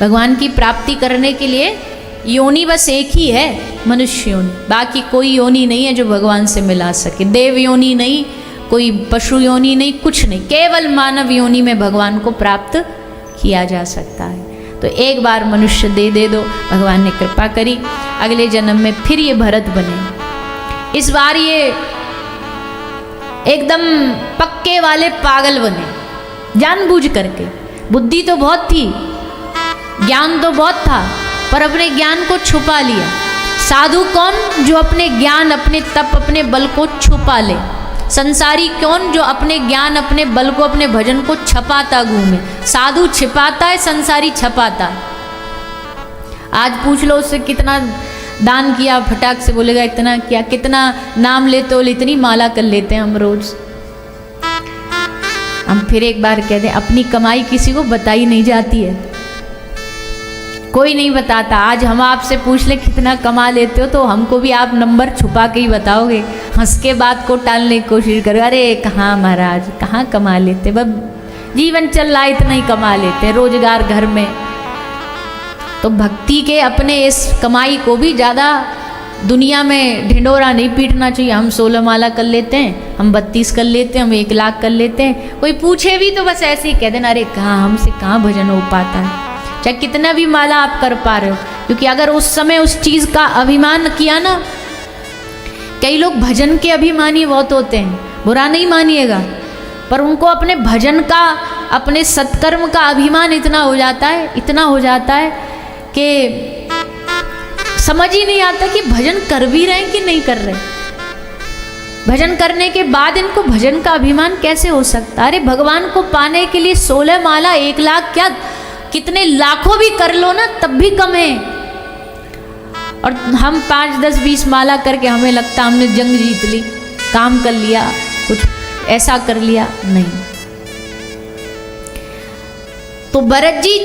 भगवान की प्राप्ति करने के लिए योनि बस एक ही है, मनुष्य योनि, बाकी कोई योनि नहीं है जो भगवान से मिला सके। देव योनि नहीं, कोई पशु योनि नहीं, कुछ नहीं, केवल मानव योनि में भगवान को प्राप्त किया जा सकता है। तो एक बार मनुष्य दे दो, भगवान ने कृपा करी, अगले जन्म में फिर ये भरत बने। इस बार ये एकदम पक्के वाले पागल बने, जानबूझ करके। बुद्धि तो बहुत थी, ज्ञान तो बहुत था, पर अपने ज्ञान को छुपा लिया। साधु कौन? जो अपने ज्ञान, अपने तप, अपने बल को छुपा ले। संसारी कौन? जो अपने ज्ञान, अपने बल को, अपने भजन को छपाता घूमे। साधु छिपाता है, संसारी छपाता है। आज पूछ लो उससे कितना दान किया, फटाक से बोलेगा इतना किया। कितना नाम लेते हो, इतनी माला कर लेते हैं हम रोज। हम फिर एक बार कह दें, अपनी कमाई किसी को बताई नहीं जाती है, कोई नहीं बताता। आज हम आपसे पूछ ले कितना कमा लेते हो, तो हमको भी आप नंबर छुपा के ही बताओगे। हंस के बात को टालने की कोशिश करो, अरे कहाँ महाराज, कहाँ कमा लेते, बस जीवन चल रहा है इतना ही कमा लेते, रोजगार घर में। तो भक्ति के अपने इस कमाई को भी ज़्यादा दुनिया में ढिंडोरा नहीं पीटना चाहिए। हम 16 माला कर लेते हैं, हम 32 कर लेते हैं, हम 1 लाख कर लेते हैं। कोई पूछे भी तो बस ऐसे ही कह देना, अरे कहाँ, हमसे कहाँ भजन हो पाता है। चाहे कितना भी माला आप कर पा रहे हो, क्योंकि अगर उस समय उस चीज़ का अभिमान किया ना, कई लोग भजन के अभिमानी बहुत होते हैं, बुरा नहीं मानिएगा, पर उनको अपने भजन का, अपने सत्कर्म का अभिमान इतना हो जाता है, इतना हो जाता है कि समझ ही नहीं आता कि भजन कर भी रहे हैं कि नहीं कर रहे। भजन करने के बाद इनको भजन का अभिमान कैसे हो सकता है? अरे भगवान को पाने के लिए 16 माला, 1 लाख क्या, कितने लाखों भी कर लो ना, तब भी कम है। और हम 5, 10, 20 माला करके हमें लगता हमने जंग जीत ली, काम कर लिया, कुछ ऐसा कर लिया। नहीं। तो भरत जी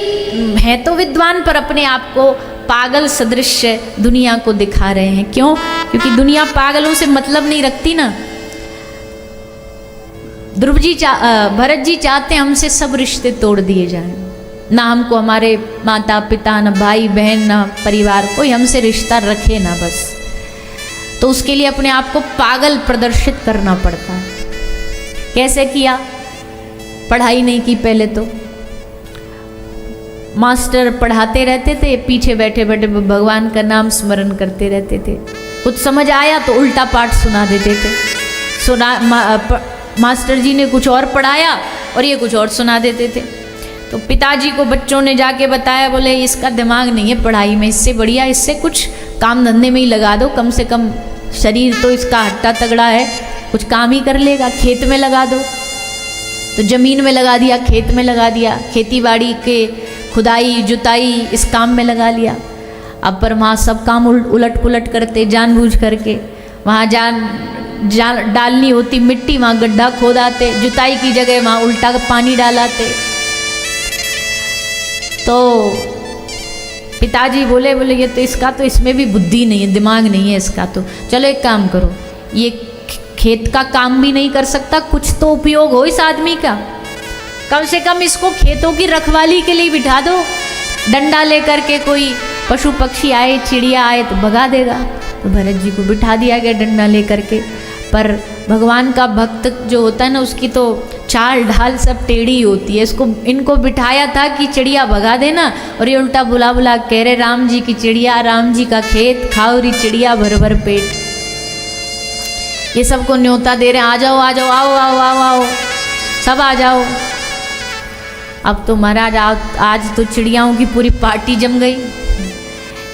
हैं तो विद्वान, पर अपने आप को पागल सदृश दुनिया को दिखा रहे हैं। क्यों? क्योंकि दुनिया पागलों से मतलब नहीं रखती ना। भरत जी चाहते हैं हमसे सब रिश्ते तोड़ दिए जाएं, ना हमको हमारे माता पिता, ना भाई बहन, ना परिवार, कोई हमसे रिश्ता रखे ना बस। तो उसके लिए अपने आप को पागल प्रदर्शित करना पड़ता है। कैसे किया? पढ़ाई नहीं की पहले तो। मास्टर पढ़ाते रहते थे, पीछे बैठे बैठे भगवान का नाम स्मरण करते रहते थे। कुछ समझ आया तो उल्टा पाठ सुना देते थे। मास्टर जी ने कुछ और पढ़ाया और ये कुछ और सुना देते थे। तो पिताजी को बच्चों ने जाके बताया, बोले इसका दिमाग नहीं है पढ़ाई में, इससे बढ़िया इससे कुछ काम धंधे में ही लगा दो, कम से कम शरीर तो इसका हट्टा तगड़ा है, कुछ काम ही कर लेगा, खेत में लगा दो। तो ज़मीन में लगा दिया, खेत में लगा दिया, खेती बाड़ी के खुदाई जुताई इस काम में लगा लिया। अब पर वहाँ सब काम उलट पुलट करते जानबूझ करके। वहाँ जान डालनी होती मिट्टी, वहाँ गड्ढा खोदाते, जुताई की जगह वहाँ उल्टा पानी डालाते। तो पिताजी बोले ये तो इसका तो इसमें भी बुद्धि नहीं है, दिमाग नहीं है इसका, तो चलो एक काम करो, ये खेत का काम भी नहीं कर सकता, कुछ तो उपयोग हो इस आदमी का, कम से कम इसको खेतों की रखवाली के लिए बिठा दो। डंडा लेकर के कोई पशु पक्षी आए, चिड़िया आए तो भगा देगा। तो भरत जी को बिठा दिया गया डंडा लेकर के। पर भगवान का भक्त जो होता है ना, उसकी तो चाल ढाल सब टेढ़ी होती है। इनको बिठाया था कि चिड़िया भगा देना, और ये उल्टा बुला बुला कह रहे राम जी की चिड़िया, राम जी का खेत, खाओ री चिड़िया भर भर पेट। ये सबको न्योता दे रहे, आ जाओ आ जाओ, आओ आओ आओ आओ, सब आ जाओ। अब तो महाराज आज तो चिड़ियाओं की पूरी पार्टी जम गई।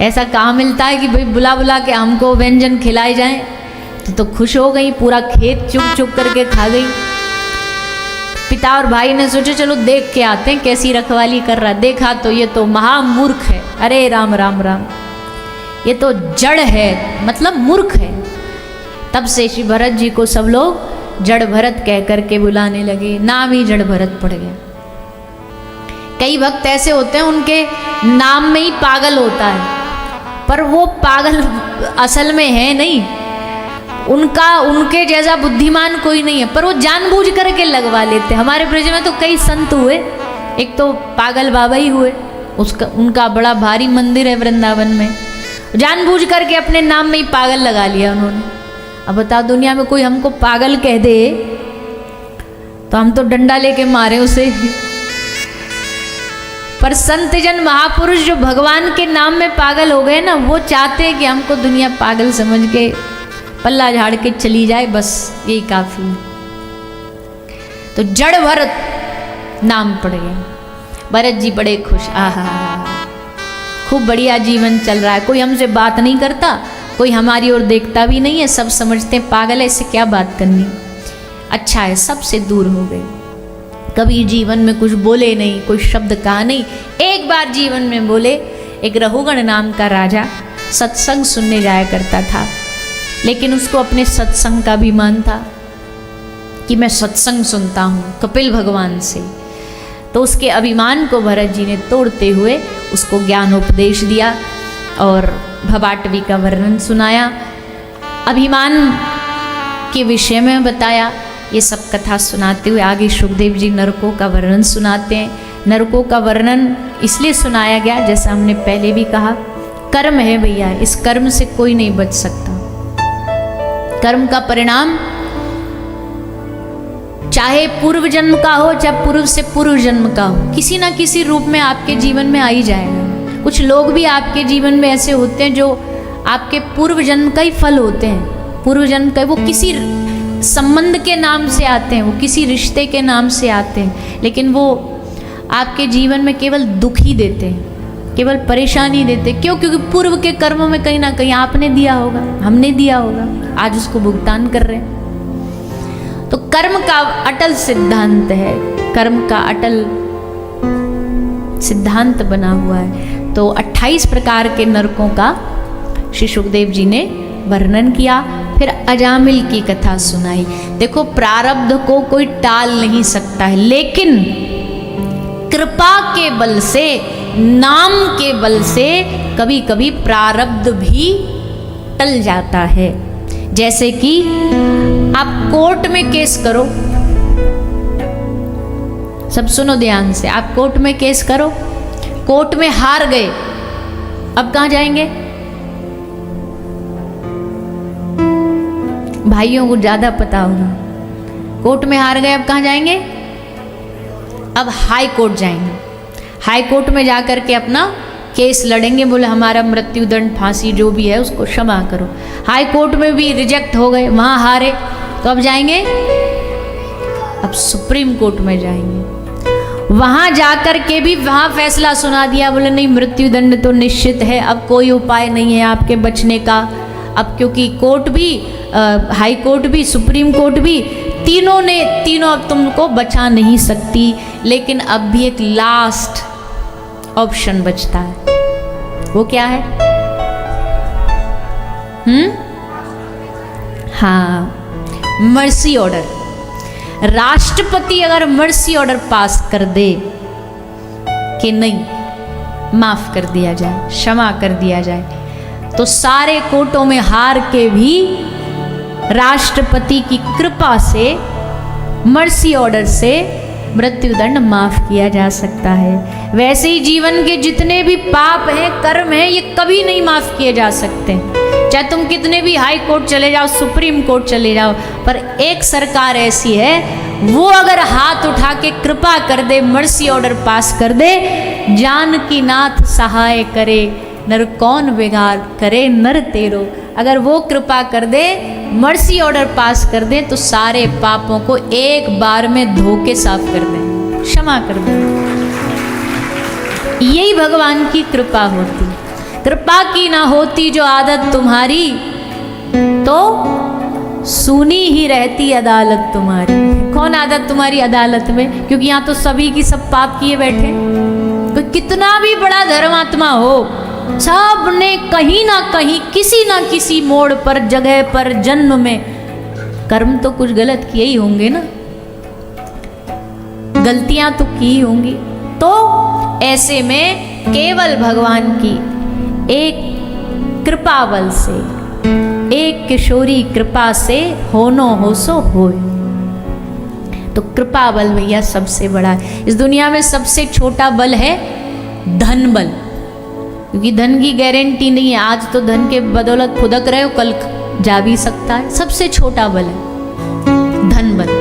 ऐसा कहाँ मिलता है कि भाई बुला बुला के हमको व्यंजन खिलाए जाएं। तो खुश हो गई, पूरा खेत चुग चुग करके खा गई। पिता और भाई ने सोचा चलो देख के आते हैं कैसी रखवाली कर रहा है। देखा तो ये तो महामूर्ख है। अरे राम राम राम, ये तो जड़ है, मतलब मूर्ख है। तब से श्री भरत जी को सब लोग जड़ भरत कह करके बुलाने लगे, नाम ही जड़ भरत पड़ गया। कई भक्त ऐसे होते हैं उनके नाम में ही पागल होता है, पर वो पागल असल में है नहीं, उनके जैसा बुद्धिमान कोई नहीं है, पर वो जानबूझ करके लगवा लेते। हमारे ब्रज में तो कई संत हुए, एक तो पागल बाबा ही हुए, उसका उनका बड़ा भारी मंदिर है वृंदावन में, जानबूझ करके अपने नाम में ही पागल लगा लिया उन्होंने। अब बताओ दुनिया में कोई हमको पागल कह दे तो हम तो डंडा लेके मारे उसे। पर संत जन महापुरुष जो भगवान के नाम में पागल हो गए ना, वो चाहते हैं कि हमको दुनिया पागल समझ के पल्ला झाड़ के चली जाए, बस यही काफी है। तो जड़ भरत नाम पड़ गया। भरत जी बड़े खुश, आहा खूब बढ़िया जीवन चल रहा है, कोई हमसे बात नहीं करता, कोई हमारी ओर देखता भी नहीं है, सब समझते हैं पागल है, इससे क्या बात करनी। अच्छा है, सबसे दूर हो गए, कभी जीवन में कुछ बोले नहीं, कोई शब्द कहा नहीं। एक बार जीवन में बोले, एक रघुगण नाम का राजा सत्संग सुनने जाया करता था, लेकिन उसको अपने सत्संग का अभिमान था कि मैं सत्संग सुनता हूँ कपिल भगवान से। तो उसके अभिमान को भरत जी ने तोड़ते हुए उसको ज्ञानोपदेश दिया और भवाटवी का वर्णन सुनाया, अभिमान के विषय में बताया। ये सब कथा सुनाते हुए आगे सुखदेव जी नरकों का वर्णन सुनाते हैं। नरकों का वर्णन इसलिए सुनाया गया, जैसा हमने पहले भी कहा, कर्म है भैया, इस कर्म से कोई नहीं बच सकता। कर्म का परिणाम चाहे पूर्व जन्म का हो, चाहे पूर्व से पूर्व जन्म का हो, किसी ना किसी रूप में आपके जीवन में आ ही जाएगा। कुछ लोग भी आपके जीवन में ऐसे होते हैं जो आपके पूर्व जन्म का ही फल होते हैं। पूर्व जन्म का वो किसी संबंध के नाम से आते हैं, वो किसी रिश्ते के नाम से आते हैं, लेकिन वो आपके जीवन में केवल दुख ही देते हैं, केवल परेशानी देते। क्यों? क्योंकि पूर्व के कर्मों में कहीं ना कहीं आपने दिया होगा, हमने दिया होगा, आज उसको भुगतान कर रहे हैं। तो कर्म का अटल सिद्धांत है, कर्म का अटल सिद्धांत बना हुआ है। तो 28 प्रकार के नरकों का श्री सुखदेव जी ने वर्णन किया। फिर अजामिल की कथा सुनाई। देखो, प्रारब्ध को कोई टाल नहीं सकता है, लेकिन कृपा के बल से, नाम के बल से कभी कभी प्रारब्ध भी टल जाता है। जैसे कि आप कोर्ट में केस करो, सब सुनो ध्यान से, आप कोर्ट में केस करो, कोर्ट में हार गए, अब कहां जाएंगे? भाइयों को ज्यादा पता होगा। कोर्ट में हार गए, अब कहां जाएंगे? अब हाई कोर्ट जाएंगे। हाई कोर्ट में जाकर के अपना केस लड़ेंगे, बोले हमारा मृत्युदंड, फांसी जो भी है उसको क्षमा करो। हाई कोर्ट में भी रिजेक्ट हो गए, वहां हारे, तो अब जाएंगे, अब सुप्रीम कोर्ट में जाएंगे। वहां जाकर के भी वहां फैसला सुना दिया, बोले नहीं मृत्युदंड तो निश्चित है, अब कोई उपाय नहीं है आपके बचने का। अब क्योंकि कोर्ट भी, हाई कोर्ट भी, सुप्रीम कोर्ट भी, तीनों अब तुमको बचा नहीं सकती। लेकिन अब भी एक लास्ट ऑप्शन बचता है, वो क्या है? हाँ, मर्सी ऑर्डर। राष्ट्रपति अगर मर्सी ऑर्डर पास कर दे कि नहीं माफ कर दिया जाए, क्षमा कर दिया जाए, तो सारे कोर्टों में हार के भी राष्ट्रपति की कृपा से, मर्सी ऑर्डर से मृत्युदंड माफ किया जा सकता है। वैसे ही जीवन के जितने भी पाप हैं, कर्म हैं, ये कभी नहीं माफ किए जा सकते। चाहे तुम कितने भी हाई कोर्ट चले जाओ, सुप्रीम कोर्ट चले जाओ, पर एक सरकार ऐसी है, वो अगर हाथ उठा के कृपा कर दे, मर्सी ऑर्डर पास कर दे, जानकी नाथ सहाय करे, नर कौन बिगाड़ करे नर तेरो। अगर वो कृपा कर दे, मर्सी ऑर्डर पास कर दे, तो सारे पापों को एक बार में धो के साफ कर दे, क्षमा कर दे। यही भगवान की कृपा होती। कृपा की ना होती जो आदत तुम्हारी, तो सुनी ही रहती अदालत तुम्हारी। कौन आदत तुम्हारी अदालत में? क्योंकि यहाँ तो सभी की सब पाप किए बैठे। कोई कितना भी बड़ा धर्मात्मा हो, सब ने कहीं ना कहीं, किसी ना किसी मोड़ पर, जगह पर, जन्म में कर्म तो कुछ गलत किए ही होंगे ना, गलतियां तो की होंगी। तो ऐसे में केवल भगवान की एक कृपा बल से, एक किशोरी कृपा से होनो हो सो होए। तो कृपा बल भैया सबसे बड़ा है। इस दुनिया में सबसे छोटा बल है धन बल, क्योंकि धन की गारंटी नहीं है। आज तो धन के बदौलत फुदक रहे हो, कल जा भी सकता है। सबसे छोटा बल है धन बल।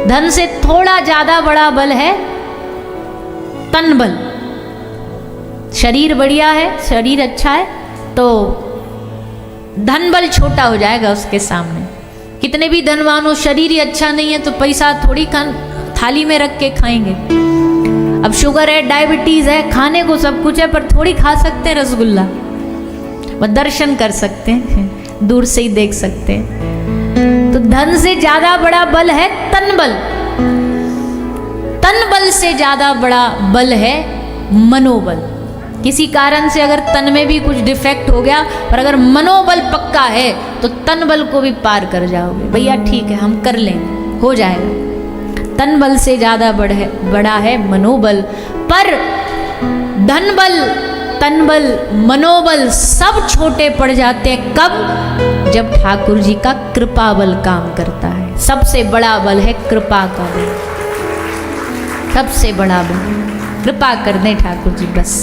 धन से थोड़ा ज्यादा बड़ा बल है तन बल। शरीर बढ़िया है, शरीर अच्छा है तो धन बल छोटा हो जाएगा उसके सामने। कितने भी धनवान हो, शरीर ही अच्छा नहीं है तो पैसा थोड़ी थाली में रख के खाएंगे। अब शुगर है, डायबिटीज है, खाने को सब कुछ है, पर थोड़ी खा सकते हैं रसगुल्ला। वह दर्शन कर सकते हैं, दूर से ही देख सकते हैं। तो धन से ज्यादा बड़ा बल है तन बल। तन बल से ज्यादा बड़ा बल है मनोबल। किसी कारण से अगर तन में भी कुछ डिफेक्ट हो गया, पर अगर मनोबल पक्का है तो तन बल को भी पार कर जाओगे। भैया ठीक है, हम कर लेंगे, हो जाएगा। तन बल से ज्यादा बड़ा है मनोबल। पर धन बल, तन बल, मनोबल सब छोटे पड़ जाते हैं। कब? जब ठाकुर जी का कृपा बल काम करता है। सबसे बड़ा बल है कृपा का बल। सबसे बड़ा बल कृपा कर दें ठाकुर जी बस।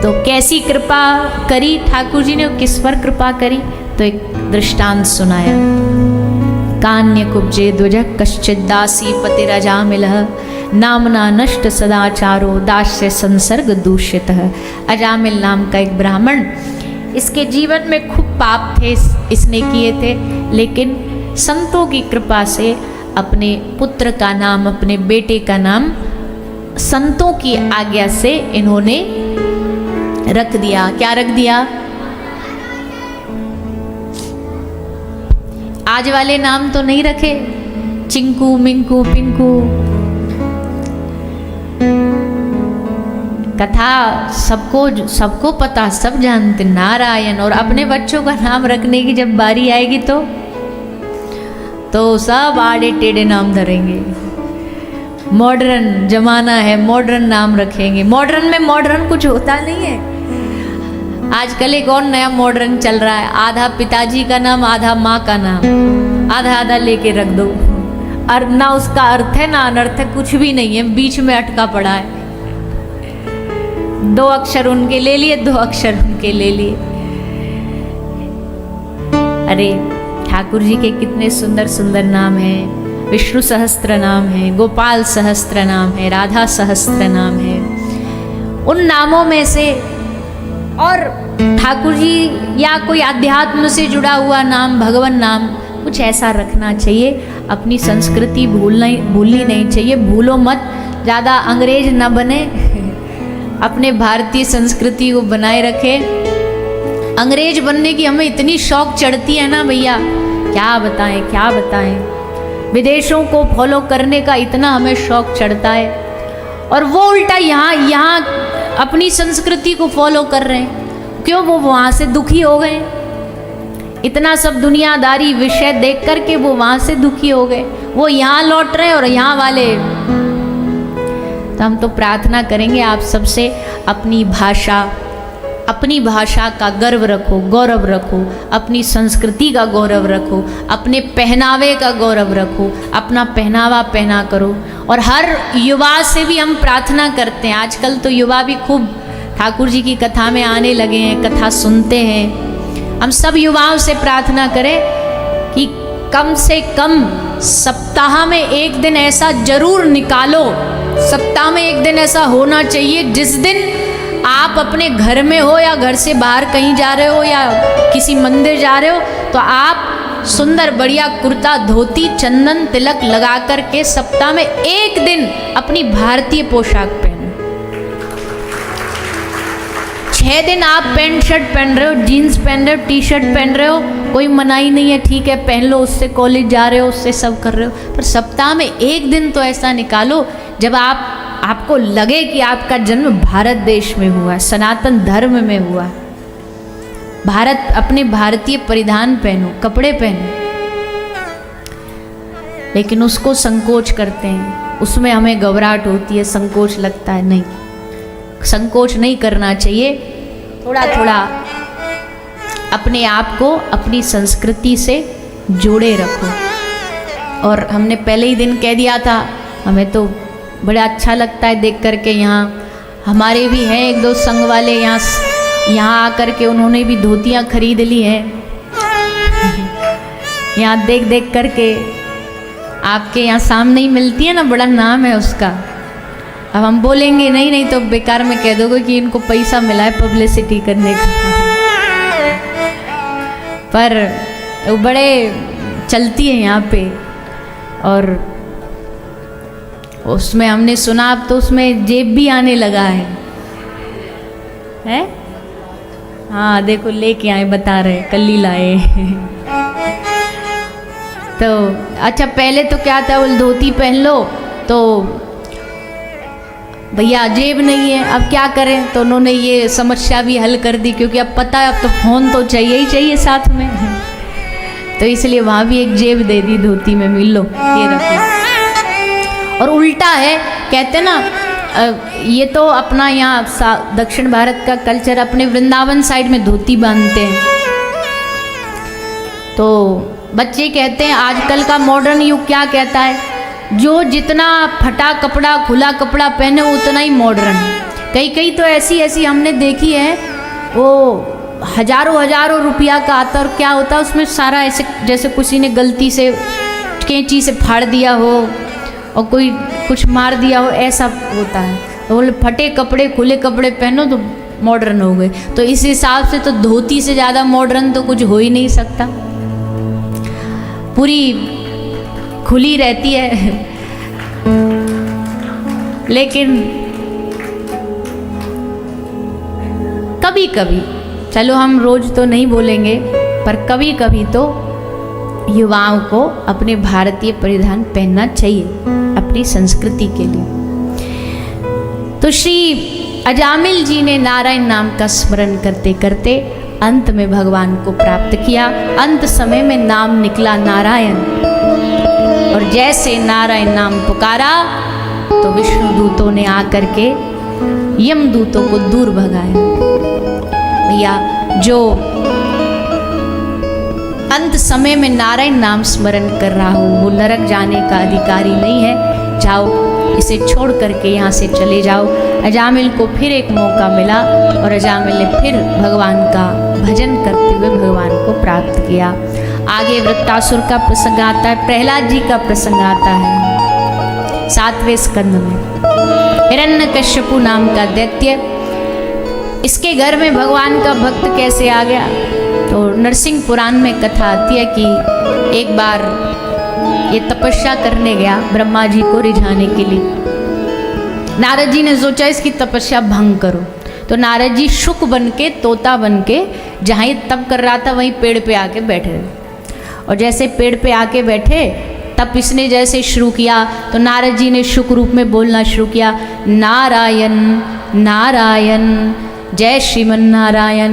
तो कैसी कृपा करी ठाकुर जी ने, किस पर कृपा करी? तो एक दृष्टांत सुनाया। कान्य कुब्जे ध्वज कश्चित दासी पतिरजामिलः नामना नष्ट सदाचारो दास्य संसर्ग दूषित। अजामिल नाम का एक ब्राह्मण, इसके जीवन में खूब पाप थे, इसने किए थे, लेकिन संतों की कृपा से अपने पुत्र का नाम, अपने बेटे का नाम संतों की आज्ञा से इन्होंने रख दिया। क्या रख दिया? आज वाले नाम तो नहीं रखे, चिंकू, मिंकू, पिंकू। कथा सबको पता, सब जानते, नारायण। और अपने बच्चों का नाम रखने की जब बारी आएगी तो सब आड़े टेढ़े नाम धरेंगे। मॉडर्न जमाना है, मॉडर्न नाम रखेंगे। मॉडर्न में मॉडर्न कुछ होता नहीं है। आजकल एक और नया मॉडर्न चल रहा है, आधा पिताजी का नाम, आधा माँ का नाम, आधा आधा लेके रख दो। और ना उसका अर्थ है ना अनर्थ है, कुछ भी नहीं है, बीच में अटका पड़ा है। 2 अक्षर उनके ले लिए, 2 अक्षर उनके ले लिए। अरे ठाकुर जी के कितने सुंदर सुंदर नाम हैं। विष्णु सहस्त्र नाम है, गोपाल सहस्त्र नाम है, राधा सहस्त्र नाम है। उन नामों में से और ठाकुर जी या कोई अध्यात्म से जुड़ा हुआ नाम, भगवान नाम, कुछ ऐसा रखना चाहिए। अपनी संस्कृति भूलनी नहीं चाहिए। भूलो मत, ज़्यादा अंग्रेज न बने, अपने भारतीय संस्कृति को बनाए रखे। अंग्रेज बनने की हमें इतनी शौक चढ़ती है ना भैया, क्या बताएं। विदेशों को फॉलो करने का इतना हमें शौक चढ़ता है, और वो उल्टा यहाँ अपनी संस्कृति को फॉलो कर रहे हैं। क्यों? वो वहाँ से दुखी हो गए। इतना सब दुनियादारी विषय देख करके वो वहाँ से दुखी हो गए, वो यहाँ लौट रहे हैं। और यहाँ वाले, तो हम तो प्रार्थना करेंगे आप सबसे, अपनी भाषा का गर्व रखो, गौरव रखो, अपनी संस्कृति का गौरव रखो, अपने पहनावे का गौरव रखो, अपना पहनावा पहना करो। और हर युवा से भी हम प्रार्थना करते हैं, आजकल तो युवा भी खूब ठाकुर जी की कथा में आने लगे हैं, कथा सुनते हैं। हम सब युवाओं से प्रार्थना करें कि कम से कम सप्ताह में एक दिन ऐसा जरूर निकालो, सप्ताह में एक दिन ऐसा होना चाहिए जिस दिन आप अपने घर में हो या घर से बाहर कहीं जा रहे हो या किसी मंदिर जा रहे हो, तो आप सुंदर बढ़िया कुर्ता, धोती, चंदन, तिलक लगा करके सप्ताह में एक दिन अपनी भारतीय पोशाक पहनो। 6 दिन आप पैंट शर्ट पहन रहे हो, जीन्स पहन रहे हो, टी शर्ट पहन रहे हो, कोई मनाही नहीं है, ठीक है पहन लो, उससे कॉलेज जा रहे हो, उससे सब कर रहे हो। पर सप्ताह में एक दिन तो ऐसा निकालो जब आपको लगे कि आपका जन्म भारत देश में हुआ, सनातन धर्म में हुआ। अपने भारतीय परिधान पहनो, कपड़े पहनो। लेकिन उसको संकोच करते हैं, उसमें हमें घबराहट होती है, संकोच लगता है। नहीं, संकोच नहीं करना चाहिए। थोड़ा थोड़ा अपने आप को अपनी संस्कृति से जोड़े रखो। और हमने पहले ही दिन कह दिया था, हमें तो बड़ा अच्छा लगता है देख करके। यहाँ हमारे भी हैं एक दो संग वाले, यहाँ आकर के उन्होंने भी धोतियाँ खरीद ली हैं। यहाँ देख देख करके आपके यहाँ सामने ही मिलती है ना, बड़ा नाम है उसका। अब हम बोलेंगे नहीं नहीं तो बेकार में कह दोगे कि इनको पैसा मिला है पब्लिसिटी करने का। पर वो बड़े चलती है यहाँ पे, और उसमें हमने सुना अब तो उसमें जेब भी आने लगा है? हाँ देखो लेके आए, बता रहे कल ही लाए। तो अच्छा पहले तो क्या था, वो धोती पहन लो तो भैया जेब नहीं है, अब क्या करें। तो उन्होंने ये समस्या भी हल कर दी, क्योंकि अब पता है अब तो फोन तो चाहिए ही चाहिए साथ में। तो इसलिए वहाँ भी एक जेब दे दी धोती में, मिल लो ये रखो। और उल्टा है, कहते ना ये तो अपना यहाँ दक्षिण भारत का कल्चर, अपने वृंदावन साइड में धोती बांधते हैं। तो बच्चे कहते हैं आजकल का मॉडर्न युग क्या कहता है, जो जितना फटा कपड़ा खुला कपड़ा पहने उतना ही मॉडर्न। कई तो ऐसी हमने देखी है, वो हजारों रुपया का आता, और क्या होता है उसमें सारा ऐसे जैसे किसी ने गलती से कैंची से फाड़ दिया हो और कोई कुछ मार दिया हो, ऐसा होता है। तो बोले फटे कपड़े खुले कपड़े पहनो तो मॉडर्न हो गए। तो इस हिसाब से तो धोती से ज़्यादा मॉडर्न तो कुछ हो ही नहीं सकता, पूरी खुली रहती है। लेकिन कभी कभी, चलो हम रोज तो नहीं बोलेंगे, पर कभी कभी तो युवाओं को अपने भारतीय परिधान पहनना चाहिए अपनी संस्कृति के लिए। तो श्री अजामिल जी ने नारायण नाम का स्मरण करते करते अंत में भगवान को प्राप्त किया। अंत समय में नाम निकला नारायण, और जैसे नारायण नाम पुकारा तो विष्णु दूतों ने आकर के यम दूतों को दूर भगाया। भैया जो अंत समय में नारायण नाम स्मरण कर रहा हो वो नरक जाने का अधिकारी नहीं है। जाओ इसे छोड़ करके यहाँ से चले जाओ। अजामिल को फिर एक मौका मिला, और अजामिल ने फिर भगवान का भजन करते हुए भगवान को प्राप्त किया। आगे वृत्तासुर का प्रसंग आता है, प्रहलाद जी का प्रसंग आता है 7वें स्कंद में। हिरण्यकश्यपु नाम का दैत्य, इसके घर में भगवान का भक्त कैसे आ गया। तो नरसिंह पुराण में कथा आती है कि एक बार ये तपस्या करने गया ब्रह्मा जी को रिझाने के लिए। नारद जी ने सोचा इसकी तपस्या भंग करो, तो नारद जी शुक बन के, तोता बन के, जहाँ ये तप कर रहा था वहीं पेड़ पे आके बैठे। और जैसे पेड़ पे आके बैठे तब इसने जैसे शुरू किया, तो नारद जी ने शुक रूप में बोलना शुरू किया, नारायण नारायण जय श्रीमन नारायण।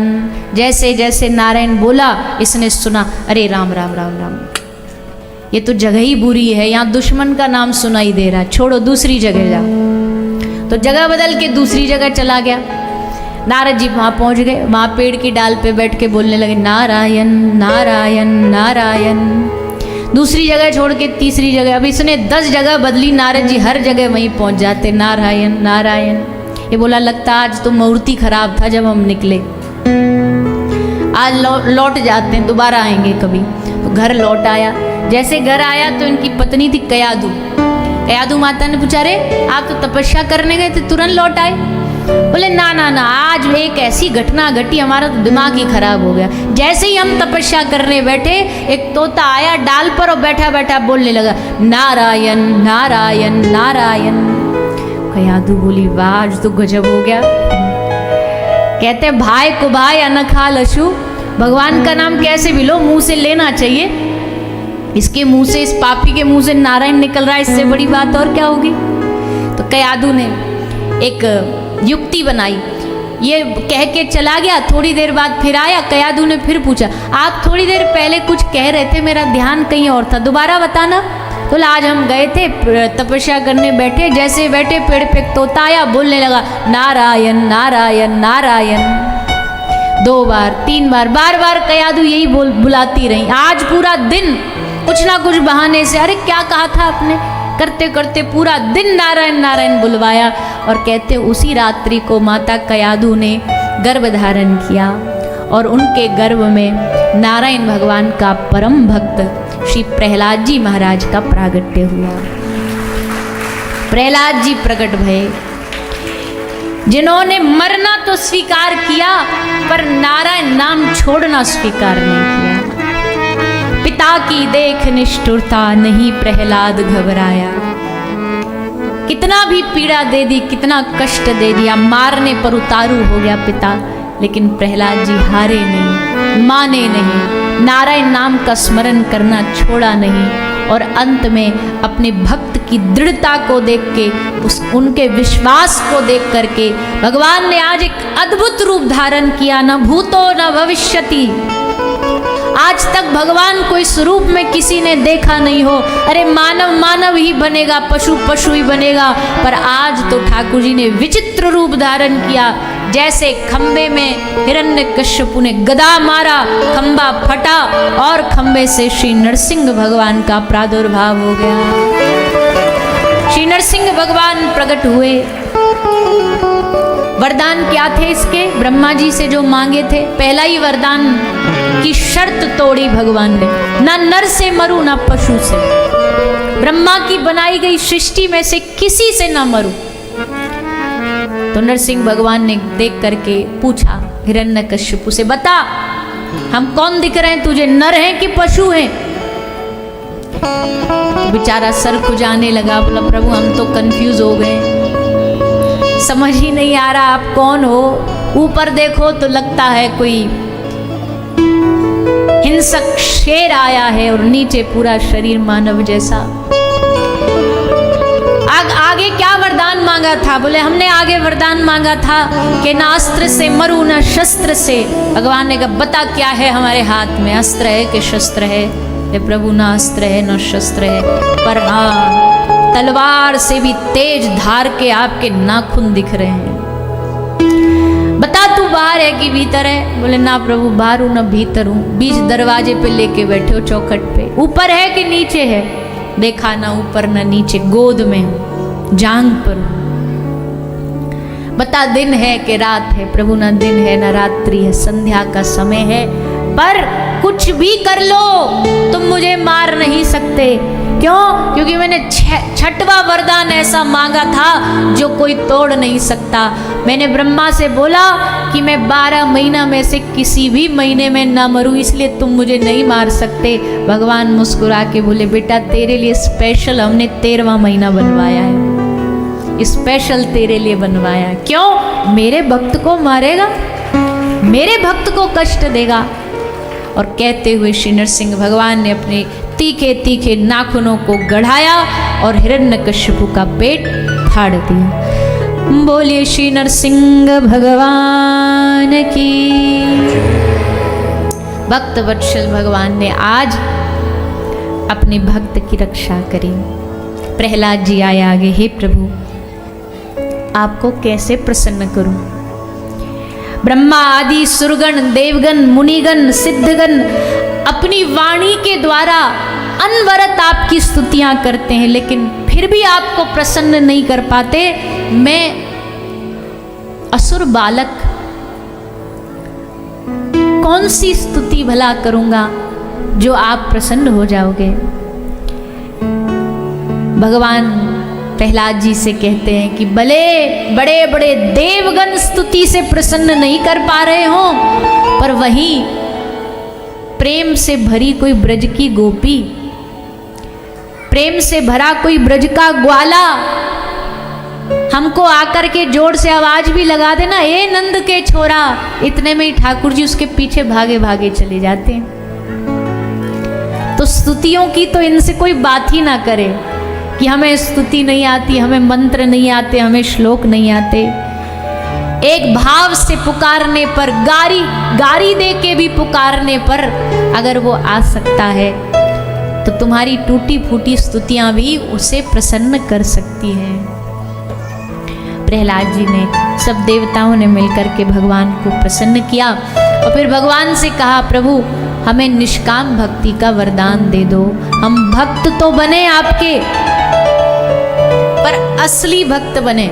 जैसे जैसे नारायण बोला इसने सुना, अरे राम राम राम राम, ये तो जगह ही बुरी है, यहाँ दुश्मन का नाम सुनाई दे रहा, छोड़ो दूसरी जगह जाओ। तो जगह बदल के दूसरी जगह चला गया। नारद जी वहाँ पहुँच गए, वहाँ पेड़ की डाल पे बैठ के बोलने लगे नारायण नारायण नारायण। दूसरी जगह छोड़ के तीसरी जगह, अब इसने 10 जगह बदली, नारद जी हर जगह वहीं पहुँच जाते, नारायण नारायण। ये बोला लगता आज तो मूर्ति खराब था जब हम निकले, आज लौट जाते हैं, दोबारा आएंगे कभी। तो घर लौट आया। जैसे घर आया तो इनकी पत्नी थी कयादू माता ने पूछा, रे आप तो तपस्या करने गए थे तुरंत लौट आए। बोले ना ना ना, आज एक ऐसी घटना घटी, हमारा तो दिमाग ही खराब हो गया। जैसे ही हम तपस्या करने बैठे एक तोता आया डाल पर और बैठा बैठा बोलने लगा नारायण नारायण नारायण। कयादू बोली वाह आज तो गजब हो गया। कहते भाई को भाई अनखा लशु, भगवान का नाम कैसे भी लो मुंह से लेना चाहिए। इसके मुंह से, इस पापी के मुंह से नारायण निकल रहा है, इससे बड़ी बात और क्या होगी। तो कयादू ने एक युक्ति बनाई, ये कह के चला गया। थोड़ी देर बाद फिर आया, कयादू ने फिर पूछा आप थोड़ी देर पहले कुछ कह रहे थे, मेरा ध्यान कहीं और था, दोबारा बताना। बोला आज हम गए थे तपस्या करने बैठे, जैसे बैठे पेड़ पे तोता आया बोलने लगा नारायण नारायण नारायण। 2 बार 3 बार, बार बार कयादू यही बुलाती रही। आज पूरा दिन कुछ ना कुछ बहाने से, अरे क्या कहा था आपने, करते करते पूरा दिन नारायण नारायण बुलवाया और कहते उसी रात्रि को माता कयाधु ने गर्भ धारण किया और उनके गर्भ में नारायण भगवान का परम भक्त श्री प्रहलाद जी महाराज का प्रागट्य हुआ। प्रहलाद जी प्रकट भये, जिन्होंने मरना तो स्वीकार किया पर नारायण नाम छोड़ना स्वीकार नहीं किया। पिता की देख निष्ठुरता नहीं प्रहलाद घबराया। कितना भी पीड़ा दे दी, कितना कष्ट दे दिया, मारने पर उतारू हो गया पिता, लेकिन प्रहलाद जी हारे नहीं, माने नहीं, नारायण नाम का स्मरण करना छोड़ा नहीं और अंत में अपने भक्त की दृढ़ता को देख के, उनके विश्वास को देख करके भगवान ने आज एक अद्भुत रूप धारण किया। न भूतो न भविष्यति। आज तक भगवान को इस रूप में किसी ने देखा नहीं हो। अरे मानव मानव ही बनेगा, पशु पशु ही बनेगा, पर आज तो ठाकुर जी ने विचित्र रूप धारण किया। जैसे खंबे में हिरण्यकश्यपु ने गदा मारा, खंबा फटा और खंबे से श्री नरसिंह भगवान का प्रादुर्भाव हो गया। श्री नरसिंह भगवान प्रकट हुए। वरदान क्या थे इसके? ब्रह्मा जी से जो मांगे थे, पहला ही वरदान की शर्त तोड़ी भगवान ने, ना नर से मरूं ना पशु से। ब्रह्मा की बनाई गई सृष्टि में से किसी से ना मरूं। तो नरसिंह भगवान ने देख करके पूछा हिरण्यकश्यपु से, बता हम कौन दिख रहे हैं तुझे, नर हैं कि पशु हैं? तो बेचारा सर खुजाने लगा, बोला प्रभु हम तो कंफ्यूज हो गए, समझ ही नहीं आ रहा आप कौन हो। ऊपर देखो तो लगता है कोई हिंसक शेर आया है और नीचे पूरा शरीर मानव जैसा। आगे क्या वरदान मांगा था? बोले हमने आगे वरदान मांगा था कि ना अस्त्र से मरूं ना शस्त्र से। भगवान ने कहा बता क्या है हमारे हाथ में, अस्त्र है कि शस्त्र है? प्रभु ना अस्त्र है ना शस्त्र है, पर हाँ तलवार से भी तेज धार के आपके नाखून दिख रहे हैं। बता तू बाहर है कि भीतर है? बोले ना प्रभु बाहर हूं ना भीतर हूं, बीच दरवाजे पे लेके बैठे हो चौखट पे। ऊपर है कि नीचे है? देखा ना ऊपर ना नीचे, गोद में हूं, जांग पर हूं। बता दिन है कि रात है? प्रभु ना दिन है ना रात्रि है, संध्या का समय है, पर कुछ भी कर लो तुम मुझे मार नहीं सकते। क्यों? क्योंकि मैंने छठवां वरदान ऐसा मांगा था जो कोई तोड़ नहीं सकता। मैंने ब्रह्मा से बोला कि मैं 12 महीना में से किसी भी महीने में ना मरूं, इसलिए तुम मुझे नहीं मार सकते। भगवान मुस्कुरा के बोले बेटा तेरे लिए स्पेशल हमने 13वां महीना बनवाया है, स्पेशल तेरे लिए बनवाया। क्यों? मेरे भक्त को मारेगा, मेरे भक्त को कष्ट देगा। और कहते हुए श्री नरसिंह भगवान ने अपने तीखे तीखे नाखूनों को गढ़ाया और हिरण्यकश्यपु का पेट फाड़ दिया। बोलिए श्री नरसिंह भगवान की। भक्त वत्सल भगवान ने आज अपने भक्त की रक्षा करी। प्रहलाद जी आए आगे, हे प्रभु आपको कैसे प्रसन्न करूं? ब्रह्मा आदि सुरगण, देवगण, मुनिगण, सिद्धगण अपनी वाणी के द्वारा अनवरत आपकी स्तुतियां करते हैं, लेकिन फिर भी आपको प्रसन्न नहीं कर पाते। मैं असुर बालक कौन सी स्तुति भला करूंगा जो आप प्रसन्न हो जाओगे? भगवान प्रहलाद जी से कहते हैं कि भले बड़े बड़े देवगण स्तुति से प्रसन्न नहीं कर पा रहे हो, पर वहीं प्रेम से भरी कोई ब्रज की गोपी, प्रेम से भरा कोई ब्रज का ग्वाला हमको आकर के जोर से आवाज भी लगा देना, ए नंद के छोरा, इतने में ही ठाकुर जी उसके पीछे भागे भागे चले जाते हैं। तो स्तुतियों की तो इनसे कोई बात ही ना करे कि हमें स्तुति नहीं आती, हमें मंत्र नहीं आते, हमें श्लोक नहीं आते। एक भाव से पुकारने पर, गारी दे के भी पुकारने पर अगर वो आ सकता है तो तुम्हारी टूटी फूटी स्तुतियां भी उसे प्रसन्न कर सकती हैं। प्रहलाद जी ने, सब देवताओं ने मिलकर के भगवान को प्रसन्न किया और फिर भगवान से कहा प्रभु हमें निष्काम भक्ति का वरदान दे दो। हम भक्त तो बने आपके, पर असली भक्त बने।